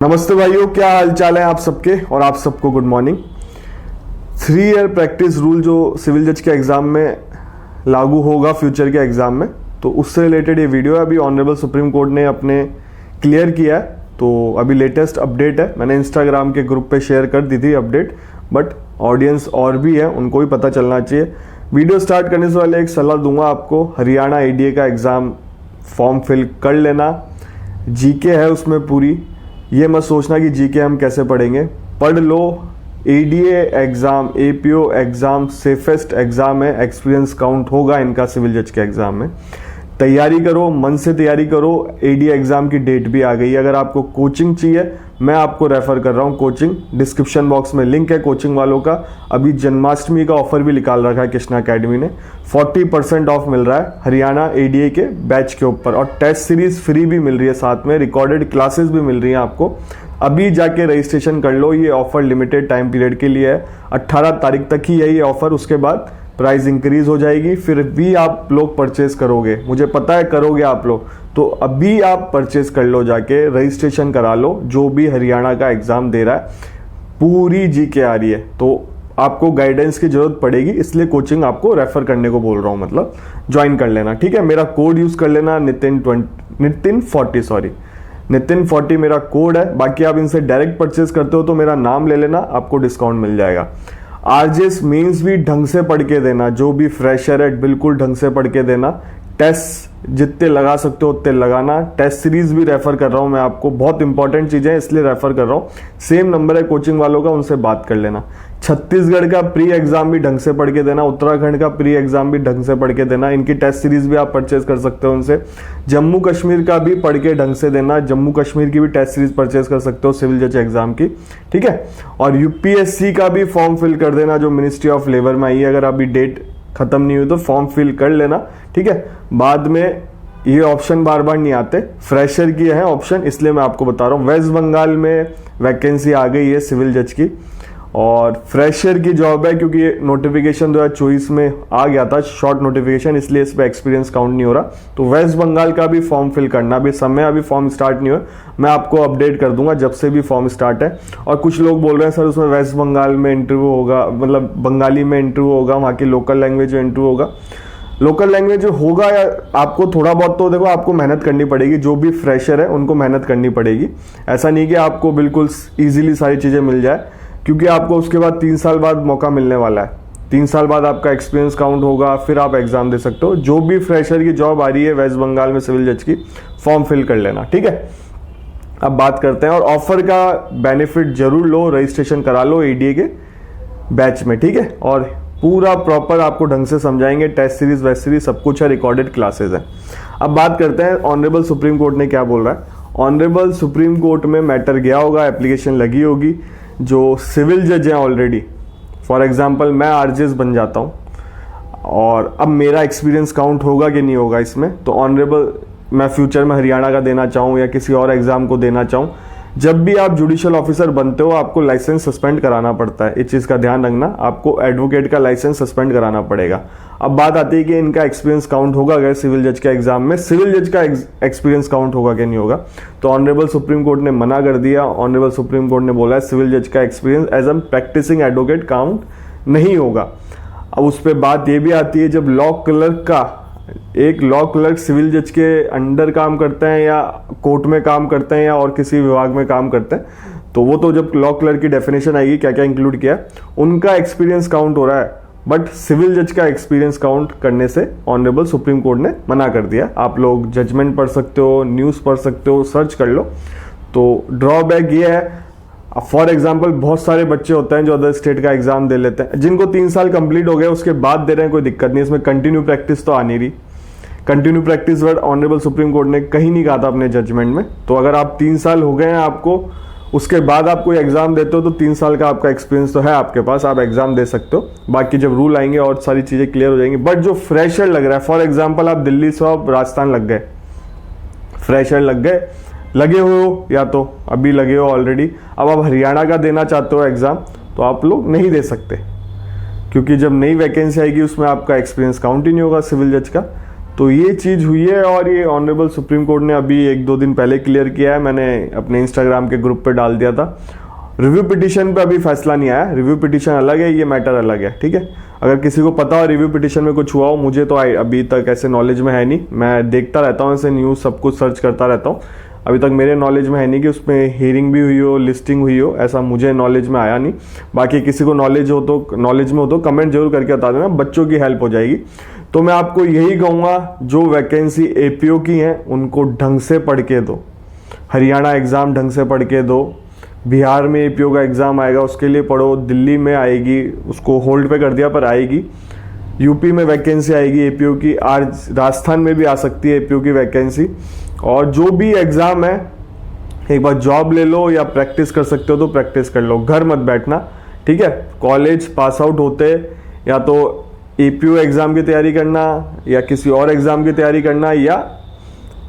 नमस्ते भाइयों, क्या हाल चाल है आप सबके। और आप सबको good morning. 3 year practice rule जो सिविल जज के एग्जाम में लागू होगा फ्यूचर के एग्जाम में, तो उससे रिलेटेड ये वीडियो है। अभी ऑनरेबल सुप्रीम कोर्ट ने अपने क्लियर किया है, तो अभी लेटेस्ट अपडेट है। मैंने इंस्टाग्राम के ग्रुप पे शेयर कर दी थी अपडेट, बट ऑडियंस और भी है, उनको भी पता चलना चाहिए। वीडियो स्टार्ट करने से पहले एक सलाह दूंगा आपको, हरियाणा एडीए का एग्जाम फॉर्म फिल कर लेना। जीके है उसमें पूरी, ये मत सोचना कि जीके हम कैसे पढ़ेंगे, पढ़ लो। ADA exam, APO exam safest exam है, एक्सपीरियंस काउंट होगा इनका सिविल जज के एग्जाम में। तैयारी करो, मन से तैयारी करो। एडीए एग्जाम की डेट भी आ गई है। अगर आपको कोचिंग चाहिए, मैं आपको रेफर कर रहा हूँ कोचिंग। डिस्क्रिप्शन बॉक्स में लिंक है कोचिंग वालों का। अभी जन्माष्टमी का ऑफर भी निकाल रखा है कृष्णा अकेडमी ने, 40% ऑफ मिल रहा है हरियाणा एडीए के बैच के ऊपर, और टेस्ट सीरीज फ्री भी मिल रही है, साथ में रिकॉर्डेड क्लासेस भी मिल रही हैं आपको। अभी जाके रजिस्ट्रेशन कर लो। ये ऑफर लिमिटेड टाइम पीरियड के लिए है, 18 तारीख तक ही है ये ऑफर। उसके बाद प्राइस इंक्रीज हो जाएगी, फिर भी आप लोग परचेज करोगे, मुझे पता है करोगे आप लोग। तो अभी आप परचेज कर लो, जाके रजिस्ट्रेशन करा लो। जो भी हरियाणा का एग्जाम दे रहा है, पूरी जीके आ रही है, तो आपको गाइडेंस की जरूरत पड़ेगी, इसलिए कोचिंग आपको रेफर करने को बोल रहा हूं, मतलब ज्वाइन कर लेना, ठीक है। मेरा कोड यूज कर लेना, नितिन 40 मेरा कोड है। बाकी आप इनसे डायरेक्ट परचेज करते हो तो मेरा नाम ले लेना, आपको डिस्काउंट मिल जाएगा। आरजेएस मेंस भी ढंग से पढ़ के देना, जो भी फ्रेशर है बिल्कुल ढंग से पढ़ के देना। टेस्ट जितने लगा सकते हो उतने लगाना। टेस्ट सीरीज भी रेफर कर रहा हूं मैं आपको, बहुत इंपॉर्टेंट चीजें इसलिए रेफर कर रहा हूं। सेम नंबर है कोचिंग वालों का, उनसे बात कर लेना। छत्तीसगढ़ का प्री एग्जाम भी ढंग से पढ़ के देना, उत्तराखंड का प्री एग्जाम भी ढंग से पढ़ के देना। इनकी टेस्ट सीरीज भी आप परचेज कर सकते हो उनसे। जम्मू कश्मीर का भी पढ़ के ढंग से देना, जम्मू कश्मीर की भी टेस्ट सीरीज परचेज कर सकते हो सिविल जज एग्जाम की, ठीक है। और यूपीएससी का भी फॉर्म फिल कर देना, जो मिनिस्ट्री ऑफ लेबर में आई है। अगर अभी डेट खत्म नहीं हुई तो फॉर्म फिल कर लेना, ठीक है। बाद में ये ऑप्शन बार बार नहीं आते, फ्रेशर की है ऑप्शन, इसलिए मैं आपको बता रहा हूँ। वेस्ट बंगाल में वैकेंसी आ गई है सिविल जज की, और फ्रेशर की जॉब है, क्योंकि ये नोटिफिकेशन 2024 में आ गया था, शॉर्ट नोटिफिकेशन, इसलिए इस पर एक्सपीरियंस काउंट नहीं हो रहा। तो वेस्ट बंगाल का भी फॉर्म फिल करना। अभी समय, अभी फॉर्म स्टार्ट नहीं हुआ, मैं आपको अपडेट कर दूंगा जब से भी फॉर्म स्टार्ट है। और कुछ लोग बोल रहे हैं सर उसमें वेस्ट बंगाल में इंटरव्यू होगा, मतलब बंगाली में इंटरव्यू होगा, वहाँ की लोकल लैंग्वेज में इंटरव्यू होगा। लोकल लैंग्वेज होगा या आपको थोड़ा बहुत, तो देखो आपको मेहनत करनी पड़ेगी, जो भी फ्रेशर है उनको मेहनत करनी पड़ेगी। ऐसा नहीं कि आपको बिल्कुल ईजिली सारी चीज़ें मिल जाए, क्योंकि आपको उसके बाद 3 साल बाद मौका मिलने वाला है। 3 साल बाद आपका एक्सपीरियंस काउंट होगा, फिर आप एग्जाम दे सकते हो। जो भी फ्रेशर की जॉब आ रही है वेस्ट बंगाल में सिविल जज की, फॉर्म फिल कर लेना, ठीक है। अब बात करते हैं, और ऑफर का बेनिफिट जरूर लो, रजिस्ट्रेशन करा लो एडीए के बैच में, ठीक है। और पूरा प्रॉपर आपको ढंग से समझाएंगे, टेस्ट सीरीज वेस्ट सीरीज सब कुछ है, रिकॉर्डेड क्लासेस है। अब बात करते हैं ऑनरेबल सुप्रीम कोर्ट ने क्या बोल रहा है। ऑनरेबल सुप्रीम कोर्ट में मैटर गया होगा, एप्लीकेशन लगी होगी। जो सिविल जज हैं ऑलरेडी, फॉर एग्जांपल मैं आरजेएस बन जाता हूं, और अब मेरा एक्सपीरियंस काउंट होगा कि नहीं होगा इसमें, तो ऑनरेबल मैं फ्यूचर में हरियाणा का देना चाहूँ या किसी और एग्जाम को देना चाहूँ, जब भी आप जुडिशियल ऑफिसर बनते हो आपको लाइसेंस सस्पेंड कराना पड़ता है। इस चीज़ का ध्यान रखना, आपको एडवोकेट का लाइसेंस सस्पेंड कराना पड़ेगा। अब बात आती है कि इनका एक्सपीरियंस काउंट होगा अगर सिविल जज के एग्जाम में, सिविल जज का एक्सपीरियंस काउंट होगा कि नहीं होगा। तो ऑनरेबल सुप्रीम कोर्ट ने मना कर दिया। ऑनरेबल सुप्रीम कोर्ट ने बोला है सिविल जज का experience as a practising advocate count नहीं होगा। अब उस पर बात ये भी आती है, जब लॉ क्लर्क का, एक लॉ क्लर्क सिविल जज के अंडर काम करते हैं या कोर्ट में काम करते हैं या और किसी विभाग में काम करते हैं, तो वो तो जब लॉ क्लर्क की डेफिनेशन आएगी क्या क्या इंक्लूड किया, उनका एक्सपीरियंस काउंट हो रहा है। बट सिविल जज का एक्सपीरियंस काउंट करने से ऑनरेबल सुप्रीम कोर्ट ने मना कर दिया। आप लोग जजमेंट पढ़ सकते हो, न्यूज़ पढ़ सकते हो, सर्च कर लो। तो ड्रॉबैक ये है, फॉर एग्जाम्पल बहुत सारे बच्चे होते हैं जो अदर स्टेट का एग्जाम दे लेते हैं, जिनको 3 साल कंप्लीट हो गए उसके बाद दे रहे हैं, कोई दिक्कत नहीं, इसमें कंटिन्यू प्रैक्टिस तो आ नहीं रही। Continue practice word honourable supreme court ने कहीं नहीं कहा था अपने जजमेंट में। तो अगर आप 3 साल हो गए हैं आपको, उसके बाद आप कोई एग्जाम देते हो, तो 3 साल का आपका एक्सपीरियंस तो है आपके पास, आप एग्जाम दे सकते हो। बाकी जब रूल आएंगे और सारी चीजें क्लियर हो जाएंगी। बट जो फ्रेशर लग रहा है, फॉर एग्जाम्पल आप दिल्ली से आप राजस्थान लग गए, फ्रेशर लगे हो या तो अभी लगे हो ऑलरेडी, अब आप हरियाणा का देना चाहते हो एग्जाम, तो आप लोग नहीं दे सकते, क्योंकि जब नई वैकेंसी आएगी उसमें आपका एक्सपीरियंस काउंट ही नहीं होगा सिविल जज का। तो ये चीज़ हुई है और ये ऑनरेबल सुप्रीम कोर्ट ने अभी 1-2 दिन पहले क्लियर किया है। मैंने अपने इंस्टाग्राम के ग्रुप पे डाल दिया था। रिव्यू पिटीशन पे अभी फैसला नहीं आया, रिव्यू पिटीशन अलग है, ये मैटर अलग है, ठीक है। अगर किसी को पता हो रिव्यू पिटीशन में कुछ हुआ हो, मुझे तो अभी तक ऐसे नॉलेज में है नहीं। मैं देखता रहता हूँ ऐसे न्यूज़, सब कुछ सर्च करता रहता हूँ। अभी तक मेरे नॉलेज में है नहीं कि उसमें हियरिंग भी हुई हो, लिस्टिंग हुई हो, ऐसा मुझे नॉलेज में आया नहीं। बाकी किसी को नॉलेज में हो तो कमेंट जरूर करके बता देना, बच्चों की हेल्प हो जाएगी। तो मैं आपको यही कहूँगा, जो वैकेंसी एपीओ की हैं उनको ढंग से पढ़ के दो। हरियाणा एग्ज़ाम ढंग से पढ़ के दो, बिहार में एपीओ का एग्ज़ाम आएगा उसके लिए पढ़ो, दिल्ली में आएगी, उसको होल्ड पे कर दिया पर आएगी, यूपी में वैकेंसी आएगी एपीओ की, आज राजस्थान में भी आ सकती है एपीओ की वैकेंसी। और जो भी एग्ज़ाम है, एक बार जॉब ले लो या प्रैक्टिस कर सकते हो तो प्रैक्टिस कर लो, घर मत बैठना, ठीक है। कॉलेज पास आउट होते या तो एपीओ एग्ज़ाम की तैयारी करना या किसी और एग्ज़ाम की तैयारी करना या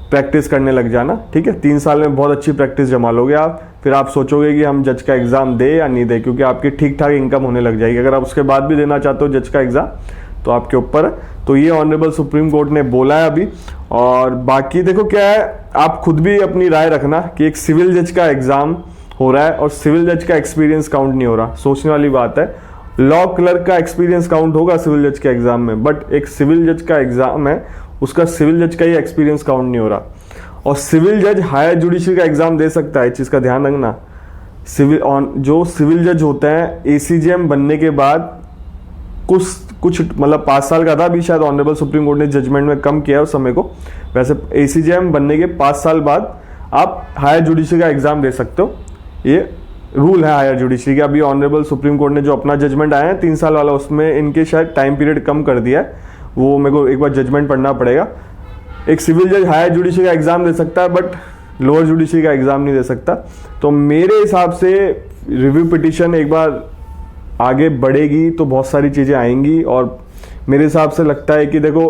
प्रैक्टिस करने लग जाना, ठीक है। 3 साल में बहुत अच्छी प्रैक्टिस जमा लोगे आप, फिर आप सोचोगे कि हम जज का एग्ज़ाम दे या नहीं दे, क्योंकि आपकी ठीक ठाक इनकम होने लग जाएगी। अगर आप उसके बाद भी देना चाहते हो जज का एग्ज़ाम तो आपके ऊपर है। तो ये ऑनरेबल सुप्रीम कोर्ट ने बोला है अभी। और बाकी देखो क्या है, आप खुद भी अपनी राय रखना कि एक सिविल जज का एग्ज़ाम हो रहा है और सिविल जज का एक्सपीरियंस काउंट नहीं हो रहा। सोचने वाली बात है। लॉ क्लर्क का एक्सपीरियंस काउंट होगा सिविल जज के एग्ज़ाम में, बट एक सिविल जज का एग्ज़ाम है, उसका सिविल जज का ही एक्सपीरियंस काउंट नहीं हो रहा। और सिविल जज हायर जुडिशरी का एग्ज़ाम दे सकता है, इस चीज़ का ध्यान रखना। जो सिविल जज होते हैं एसीजेएम बनने के बाद कुछ मतलब 5 साल का था, अभी शायद ऑनरेबल सुप्रीम कोर्ट ने जजमेंट में कम किया है उस समय को। वैसे एसीजेएम बनने के 5 साल बाद आप हायर जुडिशरी का एग्ज़ाम दे सकते हो, ये रूल है हायर जुडिशरी का। अभी ऑनरेबल सुप्रीम कोर्ट ने जो अपना जजमेंट आया है 3 साल वाला, उसमें इनके शायद टाइम पीरियड कम कर दिया है, वो मेरे को एक बार जजमेंट पढ़ना पड़ेगा। एक सिविल जज हायर जुडिशरी का एग्ज़ाम दे सकता है बट लोअर जुडिशरी का एग्ज़ाम नहीं दे सकता। तो मेरे हिसाब से रिव्यू पिटीशन एक बार आगे बढ़ेगी तो बहुत सारी चीज़ें आएंगी, और मेरे हिसाब से लगता है कि देखो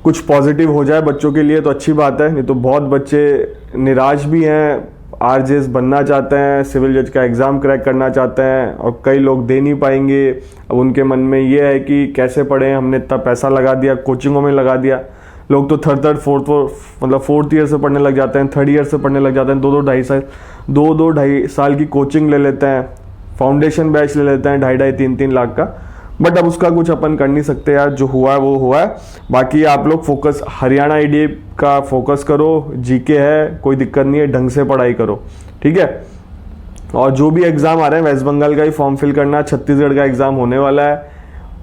कुछ पॉजिटिव हो जाए बच्चों के लिए तो अच्छी बात है। नहीं तो बहुत बच्चे निराश भी हैं, आरजेएस बनना चाहते हैं, सिविल जज का एग्ज़ाम क्रैक करना चाहते हैं, और कई लोग दे नहीं पाएंगे। अब उनके मन में ये है कि कैसे पढ़ें, हमने इतना पैसा लगा दिया, कोचिंगों में लगा दिया। लोग तो थर्ड फोर्थ ईयर से पढ़ने लग जाते हैं, 3rd ईयर से पढ़ने लग जाते हैं, 2-2 साल की कोचिंग ले लेते हैं, फाउंडेशन बैच ले लेते हैं 2.5 3 लाख का। बट अब उसका कुछ अपन कर नहीं सकते यार, जो हुआ है वो हुआ है। बाकी आप लोग फोकस हरियाणा आईडीए का फोकस करो, जीके है कोई दिक्कत नहीं है, ढंग से पढ़ाई करो, ठीक है। और जो भी एग्ज़ाम आ रहे हैं, वेस्ट बंगाल का ही फॉर्म फिल करना, छत्तीसगढ़ का एग्ज़ाम होने वाला है,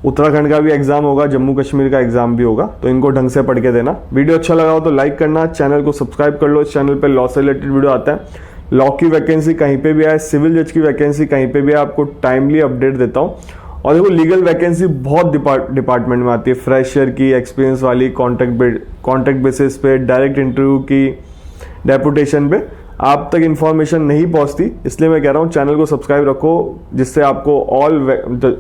उत्तराखंड का भी एग्ज़ाम होगा, जम्मू कश्मीर का एग्ज़ाम भी होगा, तो इनको ढंग से पढ़ के देना। वीडियो अच्छा लगा हो तो लाइक करना, चैनल को सब्सक्राइब कर लो। इस चैनल पर लॉ से रिलेटेड वीडियो आता है, लॉ की वैकेंसी कहीं पे भी आए, सिविल जज की वैकेंसी कहीं पे भी आए, आपको टाइमली अपडेट देता हूँ। और देखो लीगल वैकेंसी बहुत डिपार्टमेंट में आती है, फ्रेशर की, एक्सपीरियंस वाली, कॉन्ट्रैक्ट बेसिस पे, डायरेक्ट इंटरव्यू की, डेपुटेशन पे आप तक इन्फॉर्मेशन नहीं पहुंचती। इसलिए मैं कह रहा हूँ चैनल को सब्सक्राइब रखो, जिससे आपको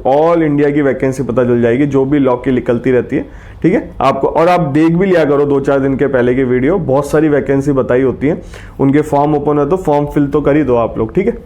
ऑल इंडिया की वैकेंसी पता चल जाएगी, जो भी लॉ की निकलती रहती है, ठीक है आपको। और आप देख भी लिया करो 2-4 दिन के पहले की वीडियो, बहुत सारी वैकेंसी बताई होती है, उनके फॉर्म ओपन है तो फॉर्म फिल तो कर ही दो आप लोग, ठीक है।